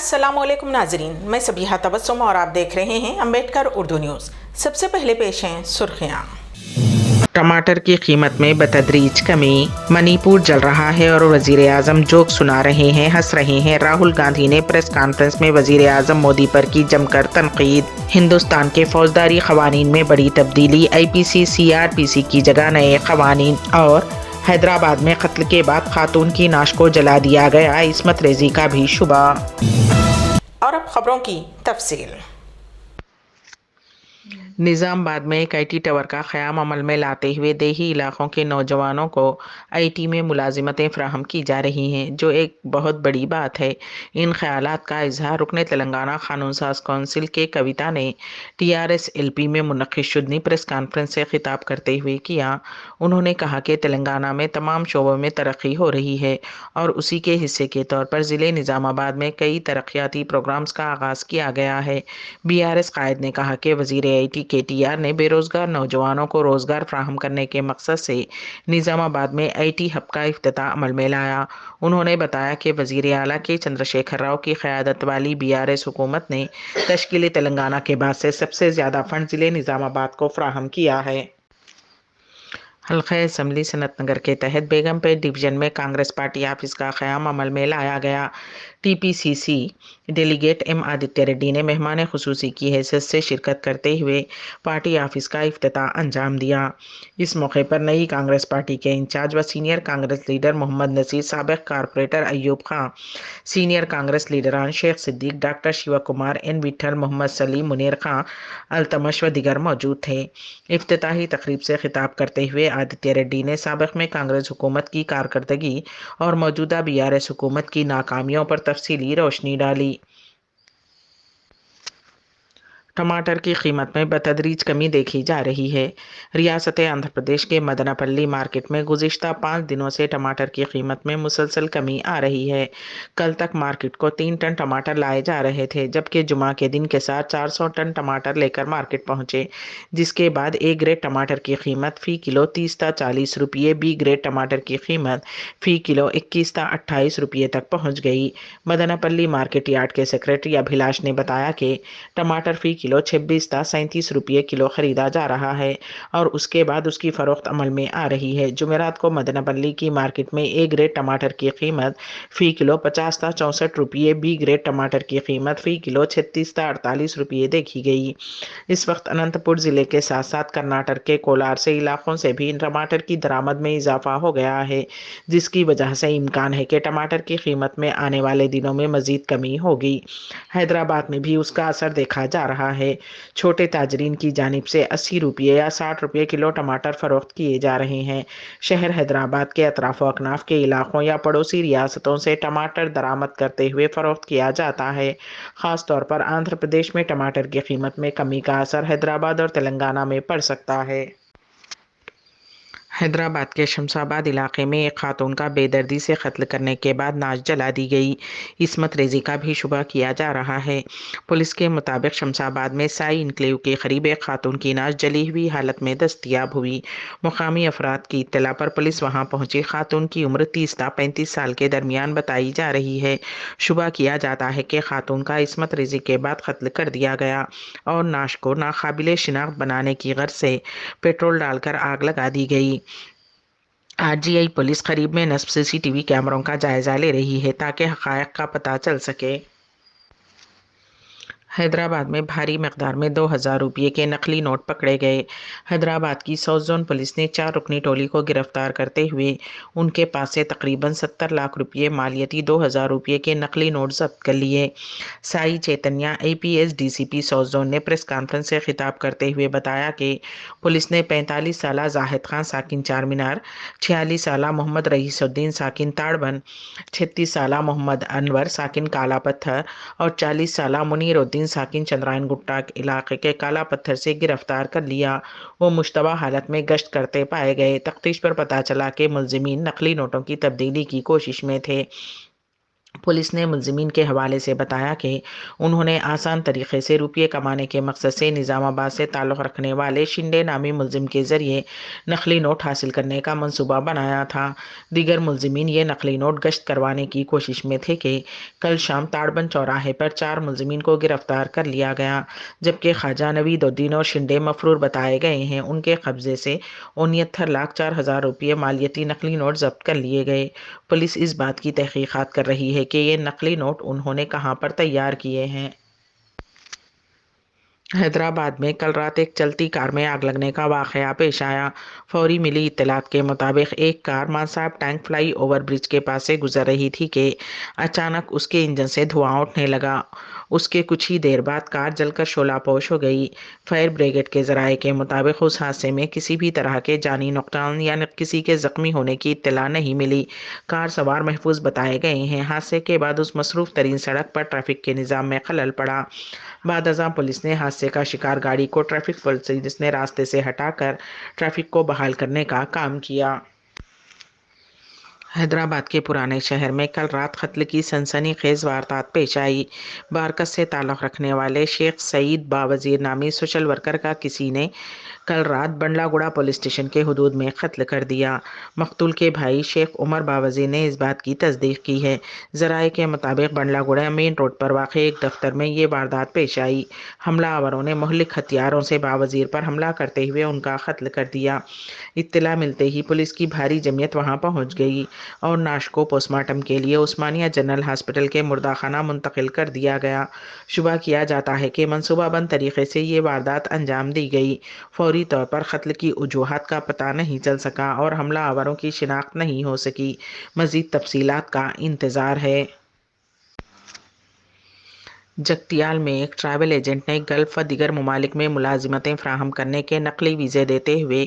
अस्सलाम वालेकुम नाजरीन, मैं सबीहा तबस्सुम और आप देख रहे हैं अम्बेडकर उर्दू न्यूज़। सबसे पहले पेश हैं सुर्खियाँ। टमाटर की कीमत में बतदरीज कमी, मणिपुर जल रहा है और वजीर आजम जोक सुना रहे हैं, हंस रहे हैं। राहुल गांधी ने प्रेस कॉन्फ्रेंस में वजीर आजम मोदी पर की जमकर तनकीद। हिंदुस्तान के फौजदारी कवानीन में बड़ी तब्दीली, IPC CRPC की जगह नए कवानीन। और हैदराबाद में कत्ल के बाद खातून की नाश को जला दिया गया, इस्मत रेजी का भी शुबा। और अब खबरों की तफसील। निज़ामाबाद में एक IT टावर का क़याम अमल में लाते हुए देही इलाकों के नौजवानों को IT में मुलाजिमतें फ़राहम की जा रही हैं, जो एक बहुत बड़ी बात है। इन ख़यालात का इजहार रुकन तेलंगाना कानून साज कौंसिल के कविता ने TRS LP में मुनक़्क़िद शुदनी प्रेस कॉन्फ्रेंस से खिताब करते हुए किया। उन्होंने कहा कि तेलंगाना में तमाम शोबों में तरक्की हो रही है और उसी के हिस्से के तौर पर ज़िले निज़ामाबाद में कई तरक्याती प्रोग्राम्स का आगाज़ किया गया है। BRS कायद ने कहा कि वज़ीर IT KTR ने बेरोज़गार नौजवानों को रोज़गार फ्राहम करने के मकसद से निज़ामाबाद में IT हब का इफ्तिताह अमल में लाया। उन्होंने बताया कि वज़ीर आला के चंद्रशेखर राव की क़यादत वाली BRS हुकूमत ने तश्कील तेलंगाना के बाद से सबसे ज़्यादा फंड ज़िले निज़ामाबाद को फ्राहम किया है। हल्का असम्बली सनत नगर के तहत बेगमपेट डिवीज़न में कांग्रेस पार्टी ऑफिस का क़याम अमल में लाया गया। TPCC delegate M Aditya Reddy ने मेहमान खुसूसी की हैसियत से शिरकत करते हुए पार्टी ऑफिस का इफ्तिताह अंजाम दिया। इस मौके पर नई कांग्रेस पार्टी के इंचार्ज व सीनियर कांग्रेस लीडर मोहम्मद नसीर, साबिक़ कारपोरेटर अयूब खां, सीनियर कांग्रेस लीडरान शेख सिद्दीक, डॉक्टर शिवा कुमार, N विठल, मोहम्मद सलीम, मुनीर खां, अल्तमश व दिगर मौजूद थे। इफ्तिताही तकरीब से खिताब करते हुए आदित्य रेड्डी ने साबिक़ में कांग्रेस हुकूमत की कारकर्दगी और मौजूदा BRS हुकूमत की नाकामियों पर तफसीली रोशनी डाली। टमाटर की कीमत में बतदरीज कमी देखी जा रही है। रियासत आंध्र प्रदेश के मदनापल्ली मार्केट में गुज़िश्ता 5 दिनों से टमाटर की कीमत में मुसलसल कमी आ रही है। कल तक मार्केट को 3 टन टमाटर लाए जा रहे थे, जबकि जुमा के दिन के साथ 400 टन टमाटर लेकर मार्केट पहुंचे, जिसके बाद A ग्रेड टमाटर की कीमत फ़ी किलो 30 ता 40 रुपये, B ग्रेड टमाटर की कीमत फ़ी किलो 21 ता 28 रुपये तक पहुँच गई। मदनापल्ली मार्केट यार्ड के सेक्रेटरी अभिलाष ने बताया कि टमाटर फ़ी किलो 26 ता 37 रुपये किलो ख़रीदा जा रहा है और उसके बाद उसकी फ़रोख्त अमल में आ रही है। जुमेरात को मदनापल्ली की मार्केट में A ग्रेड टमाटर की कीमत फ़ी किलो 50 ता 64 रुपये, B ग्रेड टमाटर की कीमत फ़ी किलो 36 ता 48 रुपये देखी गई। इस वक्त अनंतपुर ज़िले के साथ साथ कर्नाटक के कोलार से इलाकों से भी टमाटर की दरामद में इजाफा हो गया है, जिसकी वजह से इम्कान है कि टमाटर की कीमत में आने वाले दिनों में मज़ीद कमी होगी। हैदराबाद में भी उसका असर देखा जा रहा है। छोटे ताजरीन की जानिब से 80 रुपये या 60 रुपये किलो टमाटर फरोख्त किए जा रहे हैं। शहर हैदराबाद के अतराफ व अकनाफ के इलाकों या पड़ोसी रियासतों से टमाटर दरामद करते हुए फरोख्त किया जाता है। ख़ास तौर पर आंध्र प्रदेश में टमाटर की कीमत में कमी का असर हैदराबाद और तेलंगाना में पड़ सकता है। हैदराबाद के शमशाबाद इलाके में एक खातून का बेदर्दी से कत्ल करने के बाद नाश जला दी गई, इस्मत रेजी का भी शुबा किया जा रहा है। पुलिस के मुताबिक शमशाबाद में साई इनक्लेव के करीब एक खातून की नाश जली हुई हालत में दस्तयाब हुई। मुकामी अफराद की इत्तला पर पुलिस वहां पहुंची। खातून की उम्र 30 ता 35 साल के दरमियान बताई जा रही है। शुबा किया जाता है कि खातून का इस्मत रेजी के बाद कत्ल कर दिया गया और नाश को नाकाबिले शिनाख्त बनाने की गर्ज से पेट्रोल डालकर आग लगा दी गई। RGI पुलिस करीब में नस्ब CCTV कैमरों का जायजा ले रही है ताकि हक़ाइक़ का पता चल सके। हैदराबाद में भारी मकदार में 2000 रुपये के नकली नोट पकड़े गए। हैदराबाद की साउथ जोन पुलिस ने 4 रुकनी टोली को गिरफ्तार करते हुए उनके पास से तकरीबन 70 लाख रुपये मालियती 2000 रुपये के नकली नोट जब्त कर लिए। Sai Chaitanya APS DCP south zone ने प्रेस कॉन्फ्रेंस से खिताब करते हुए बताया कि पुलिस ने 45 साला जाहिद खान साकिन चार मीनार, 46 साला मोहम्मद रईसुद्दीन साकिन ताड़बन, 36 साला मोहम्मद अनवर साकिन काला पत्थर और 40 साला मुनीर उद्दीन साकिन चंद्रायन गुट्टा इलाके के काला पत्थर से गिरफ्तार कर लिया। वो मुश्तबा हालत में गश्त करते पाए गए। तफ्तीश पर पता चला कि मुलजिमीन नकली नोटों की तब्दीली की कोशिश में थे। पुलिस ने मुलजिमीन के हवाले से बताया कि उन्होंने आसान तरीके से रुपये कमाने के मकसद से निज़ामाबाद से ताल्लुक़ रखने वाले शिंदे नामी मुलजिम के ज़रिए नकली नोट हासिल करने का मंसूबा बनाया था। दीगर मुलजिमीन ये नकली नोट गश्त करवाने की कोशिश में थे कि कल शाम ताड़बंद चौराहे पर 4 मुलजिमीन को गिरफ्तार कर लिया गया, जबकि ख्वाजा नवीदुद्दीन और शिंदे मफरूर बताए गए हैं। उनके कब्जे से 69,04,000 रुपये मालियती नकली नोट जब्त कर लिए गए। पुलिस इस बात की तहकीकात कर रही है कि ये नकली नोट उन्होंने कहां पर तैयार किए हैं। हैदराबाद में कल रात एक चलती कार में आग लगने का वाकया पेश आया। फौरी मिली इत्तलात के मुताबिक एक car Masab Tank flyover bridge के पास से गुजर रही थी कि अचानक उसके इंजन से धुआं उठने लगा। उसके कुछ ही देर बाद कार जलकर शोलापोश हो गई। फायर ब्रिगेड के जराये के मुताबिक उस हादसे में किसी भी तरह के जानी नुकसान या किसी के जख्मी होने की इत्तला नहीं मिली। कार सवार महफूज बताए गए हैं। हादसे के बाद उस मसरूफ तरीन सड़क पर ट्रैफिक के निज़ाम में खलल पड़ा। बाद अज़ां पुलिस ने हादसे का शिकार गाड़ी को ट्रैफिक पुलिस ने रास्ते से हटाकर ट्रैफिक को बहाल करने का काम किया। हैदराबाद के पुराने शहर में कल रात कत्ल की सनसनीखेज वारदात पेश आई। बारकस से ताल्लुक़ रखने वाले शेख सईद बावजीर नामी सोशल वर्कर का किसी ने कल रात बंडलागुड़ा पुलिस स्टेशन के हुदूद में कत्ल कर दिया। मकतूल के भाई शेख उमर बावजी ने इस बात की तस्दीक की है। जराये के मुताबिक बंडलागुड़ा मेन रोड पर वाक़ एक दफ्तर में ये वारदात पेश आई। हमलावरों ने मुहल्लिक हथियारों से बावजीर पर हमला करते हुए उनका कत्ल कर दिया। इत्तला मिलते ही पुलिस की भारी जमीयत वहां पहुंच गई और नाश को पोस्टमार्टम के लिए उस्मानिया जनरल हॉस्पिटल के मुर्दाखाना मुंतकिल कर दिया गया। शुबा किया जाता है कि मनसूबाबंद तरीके से ये वारदात अंजाम दी गई। फौरी तौर पर कत्ल की वजूहात का पता नहीं चल सका और हमलावरों की शिनाख्त नहीं हो सकी। मज़ीद तफसीलात का इंतज़ार है। जगतियाल में एक ट्रैवल एजेंट ने गल्फ व दीगर ममालिक में मुलाजिमतें फ़राहम करने के नकली वीज़े देते हुए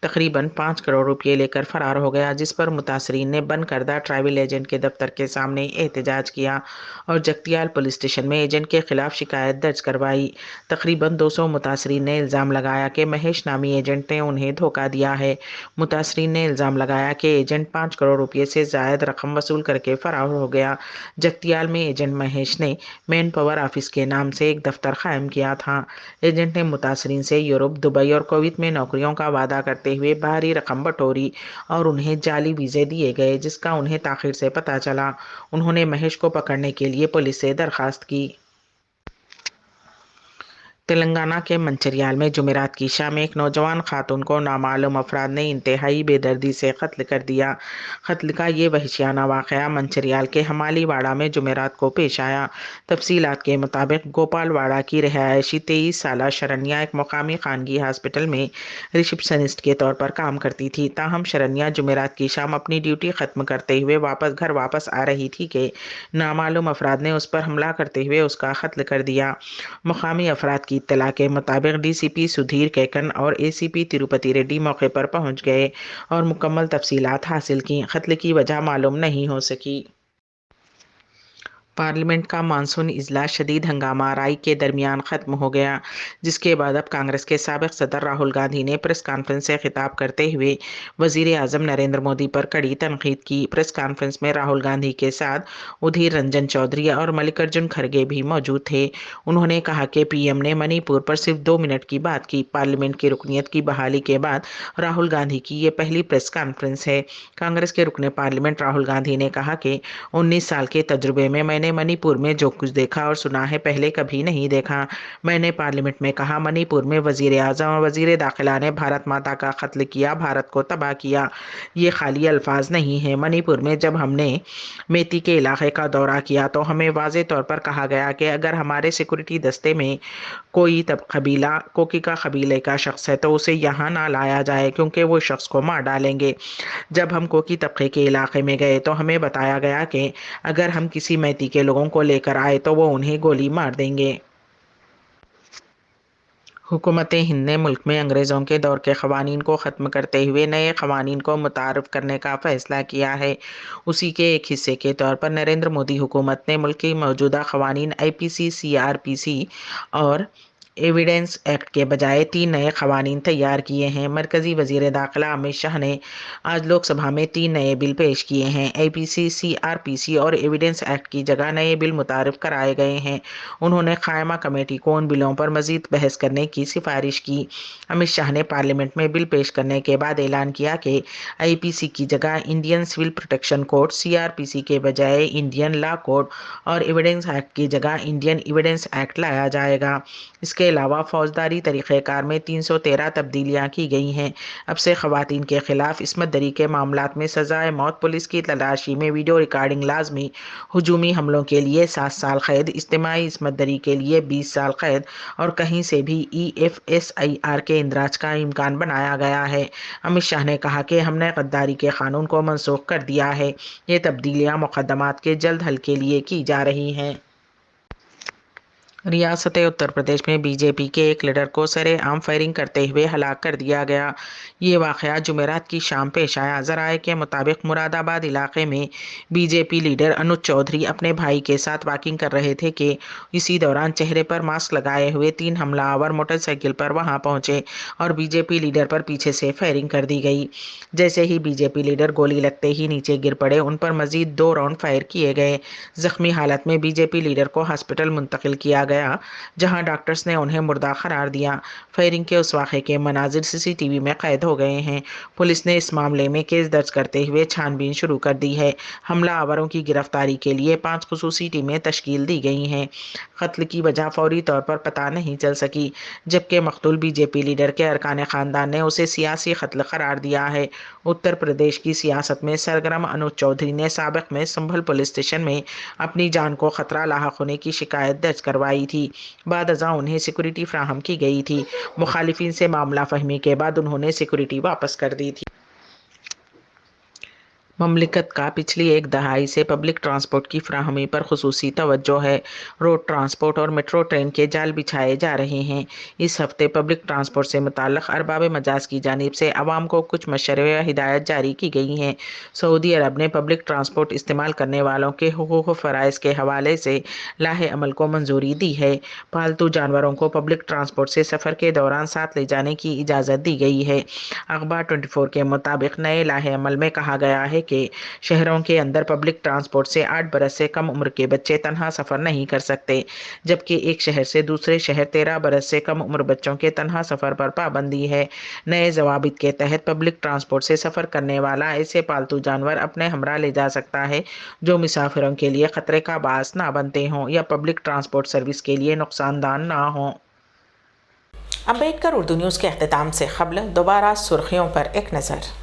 तकरीबन 5 करोड़ रुपये लेकर फ़रार हो गया, जिस पर मुतासरीन ने बंद करदा ट्रैवल एजेंट के दफ्तर के सामने एहतजाज किया और जगतियाल पुलिस स्टेशन में एजेंट के खिलाफ शिकायत दर्ज करवाई। तकरीबन 200 मुतासरीन ने इल्ज़ाम लगाया कि महेश नामी एजेंट ने उन्हें धोखा दिया है। मुतासरीन ने इल्ज़ाम लगाया कि एजेंट 5 करोड़ रुपये से ज़ायद रकम वसूल करके फ़रार हो गया। जगतियाल में एजेंट महेश ने मैन पावर ऑफिस के नाम से एक दफ्तर कायम किया था। एजेंट ने मुतासरीन से यूरोप, दुबई और कुवैत में नौकरियों का वादा करते हुए भारी रकम बटोरी और उन्हें जाली वीज़े दिए गए, जिसका उन्हें ताखिर से पता चला। उन्होंने महेश को पकड़ने के लिए पुलिस से दरखास्त की। तेलंगाना के मंचिर्याल में जुमेरात की शाम एक नौजवान खातून को नामालूम अफराद ने इंतहाई बेदर्दी से कत्ल कर दिया। कत्ल का ये वहशियाना वाक़या मंचिर्याल के हमालीवाड़ा में जुमेरात को पेश आया। तफसीलात के मुताबिक गोपालवाड़ा की रिहायशी 23 साला शरण्या एक मुकामी खानगी हॉस्पिटल में रिसेप्शनिस्ट के तौर पर काम करती थी। ताहम शरण्या जुमेरात की शाम अपनी ड्यूटी ख़त्म करते हुए घर वापस आ रही थी कि नामालूम अफराद ने उस पर हमला करते हुए उसका कत्ल कर दिया। मुकामी अफराद की इत्तला के मुताबिक डीसीपी सुधीर केकन और एसीपी तिरुपति रेड्डी मौके पर पहुंच गए और मुकम्मल तफसीलात हासिल की। कत्ल की वजह मालूम नहीं हो सकी। पार्लियामेंट का मानसून इजलास शदीद हंगामा आराई के दरमियान ख़त्म हो गया, जिसके बाद अब कांग्रेस के साबिक़ सदर राहुल गांधी ने प्रेस कॉन्फ्रेंस से खिताब करते हुए वज़ीर आज़म नरेंद्र मोदी पर कड़ी तनकीद की। प्रेस कॉन्फ्रेंस में राहुल गांधी के साथ उधीर रंजन चौधरी और मल्लिकार्जुन खड़गे भी मौजूद थे। उन्होंने कहा कि पीएम ने मणिपुर पर सिर्फ 2 मिनट की बात की। पार्लियामेंट की रुकनीत की बहाली के बाद राहुल गांधी की ये पहली प्रेस कॉन्फ्रेंस है। कांग्रेस के रुकने पार्लियामेंट राहुल गांधी ने कहा कि 19 साल के तजुर्बे में मैंने मणिपुर में जो कुछ देखा और सुना है पहले कभी नहीं देखा। मैंने पार्लियामेंट में कहा, मणिपुर में वजीर आज़म और वजीर दाखिला ने भारत माता का कत्ल किया, भारत को तबाह किया। ये खाली अल्फाज नहीं है। मणिपुर में जब हमने मेती के इलाके का दौरा किया तो हमें वाज़े तौर पर कहा गया कि अगर हमारे सिक्योरिटी दस्ते में कोई कोकी का कबीले का शख्स है तो उसे यहाँ ना लाया जाए, क्योंकि वो शख्स को मार डालेंगे। जब हम कोकी तबके के इलाके में गए तो हमें बताया गया कि अगर हम किसी मैती के लोगों को लेकर आए तो वो उन्हें गोली मार देंगे। हुकूमत हिंद ने मुल्क में अंग्रेज़ों के दौर के क़वानीन को ख़त्म करते हुए नए क़वानीन को मुतारफ़ करने का फ़ैसला किया है। उसी के एक हिस्से के तौर पर नरेंद्र मोदी हुकूमत ने मुल्क की मौजूदा क़वानीन IPC, CRPC और ایویڈنس ایکٹ کے بجائے 3 نئے قوانین تیار کیے ہیں۔ مرکزی وزیر داخلہ امت شاہ نے آج لوک سبھا میں 3 نئے بل پیش کیے ہیں۔ IPC، CRPC اور ایویڈنس ایکٹ کی جگہ نئے بل متعارف کرائے گئے ہیں۔ انہوں نے قائمہ کمیٹی کو ان بلوں پر مزید بحث کرنے کی سفارش کی۔ امت شاہ نے پارلیمنٹ میں بل پیش کرنے کے بعد اعلان کیا کہ IPC کی جگہ Indian civil protection code, CRPC کے بجائے انڈین لا کوڈ اور ایویڈنس ایکٹ کی جگہ انڈین ایویڈنس ایکٹ لایا جائے گا۔ اس کے علاوہ فوجداری طریقہ کار میں 313 تبدیلیاں کی گئی ہیں۔ اب سے خواتین کے خلاف عصمت دری کے معاملات میں سزائے موت، پولیس کی تلاشی میں ویڈیو ریکارڈنگ لازمی، ہجومی حملوں کے لیے 7 سال قید، اجتماعی عصمت دری کے لیے 20 سال قید اور کہیں سے بھی EFSIR کے اندراج کا امکان بنایا گیا ہے۔ امت شاہ نے کہا کہ ہم نے غداری کے قانون کو منسوخ کر دیا ہے۔ یہ تبدیلیاں مقدمات کے جلد حل کے لیے کی جا رہی ہیں۔ ریاست اتر پردیش میں BJP کے ایک لیڈر کو سرِ عام فائرنگ کرتے ہوئے ہلاک کر دیا گیا۔ یہ واقعہ جمعرات کی شام پیش آیا۔ ذرائع کے مطابق مراد آباد علاقے میں BJP لیڈر انوج چودھری اپنے بھائی کے ساتھ واکنگ کر رہے تھے کہ اسی دوران چہرے پر ماسک لگائے ہوئے 3 حملہ آور موٹر سائیکل پر وہاں پہنچے اور BJP لیڈر پر پیچھے سے فائرنگ کر دی گئی۔ جیسے ہی BJP لیڈر گولی لگتے ہی نیچے گر پڑے، ان پر مزید 2 راؤنڈ فائر کیے گئے۔ زخمی حالت میں BJP لیڈر کو ہسپتال منتقل کیا گیا، جہاں ڈاکٹرز نے انہیں مردہ قرار دیا۔ فائرنگ کے اس واقعے کے مناظر CCTV میں قید ہو گئے ہیں۔ پولیس نے اس معاملے میں کیس درج کرتے ہوئے چھان بین شروع کر دی ہے۔ حملہ آوروں کی گرفتاری کے لیے 5 خصوصی ٹیمیں تشکیل دی گئی ہیں۔ قتل کی وجہ فوری طور پر پتہ نہیں چل سکی، جبکہ مقتول BJP لیڈر کے ارکان خاندان نے اسے سیاسی قتل قرار دیا ہے۔ اتر پردیش کی سیاست میں سرگرم انوج چودھری نے سابق میں سنبھل پولیس اسٹیشن میں اپنی جان کو خطرہ لاحق ہونے کی شکایت درج کروائی تھی۔ بعد ازاں انہیں سیکورٹی فراہم کی گئی تھی۔ مخالفین سے معاملہ فہمی کے بعد انہوں نے سیکورٹی واپس کر دی تھی۔ مملکت کا پچھلی 1 دہائی سے پبلک ٹرانسپورٹ کی فراہمی پر خصوصی توجہ ہے۔ روڈ ٹرانسپورٹ اور میٹرو ٹرین کے جال بچھائے جا رہے ہیں۔ اس ہفتے پبلک ٹرانسپورٹ سے متعلق ارباب مجاز کی جانب سے عوام کو کچھ مشورے یا ہدایات جاری کی گئی ہیں۔ سعودی عرب نے پبلک ٹرانسپورٹ استعمال کرنے والوں کے حقوق و فرائض کے حوالے سے لائحہ عمل کو منظوری دی ہے۔ پالتو جانوروں کو پبلک ٹرانسپورٹ سے سفر کے دوران ساتھ لے جانے کی اجازت دی گئی ہے۔ اخبار 24 کے مطابق نئے لائحہ عمل میں کہا گیا ہے کہ شہروں کے اندر پبلک ٹرانسپورٹ سے 8 برس سے کم عمر کے بچے تنہا سفر نہیں کر سکتے، جبکہ ایک شہر سے دوسرے شہر 13 برس سے کم عمر بچوں کے تنہا سفر پر پابندی ہے۔ نئے ضوابط کے تحت پبلک ٹرانسپورٹ سے سفر کرنے والا ایسے پالتو جانور اپنے ہمراہ لے جا سکتا ہے جو مسافروں کے لیے خطرے کا باعث نہ بنتے ہوں یا پبلک ٹرانسپورٹ سروس کے لیے نقصان دہ نہ ہوں۔ امبیڈکر اردو نیوز کے اختتام سے قبل دوبارہ سرخیوں پر ایک نظر۔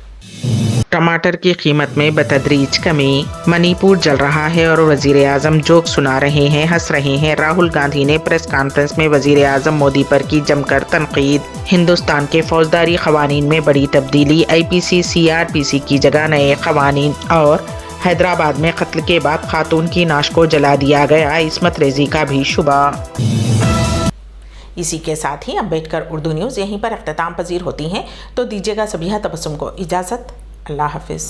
ٹماٹر کی قیمت میں بتدریج کمی، منی پور جل رہا ہے اور وزیر اعظم جوک سنا رہے ہیں، ہنس رہے ہیں۔ راہل گاندھی نے پریس کانفرنس میں وزیر اعظم مودی پر کی جم کر تنقید۔ ہندوستان کے فوجداری قوانین میں بڑی تبدیلی، IPC CRPC کی جگہ نئے قوانین، اور حیدرآباد میں قتل کے بعد خاتون کی نعش کو جلا دیا گیا، عصمت ریزی کا بھی شبہ۔ اسی کے ساتھ ہی امبیڈکر اردو نیوز یہیں پر اختتام پذیر ہوتی ہیں، تو دیجیے گا سبیہ تبسم کو اجازت۔ اللہ حافظ۔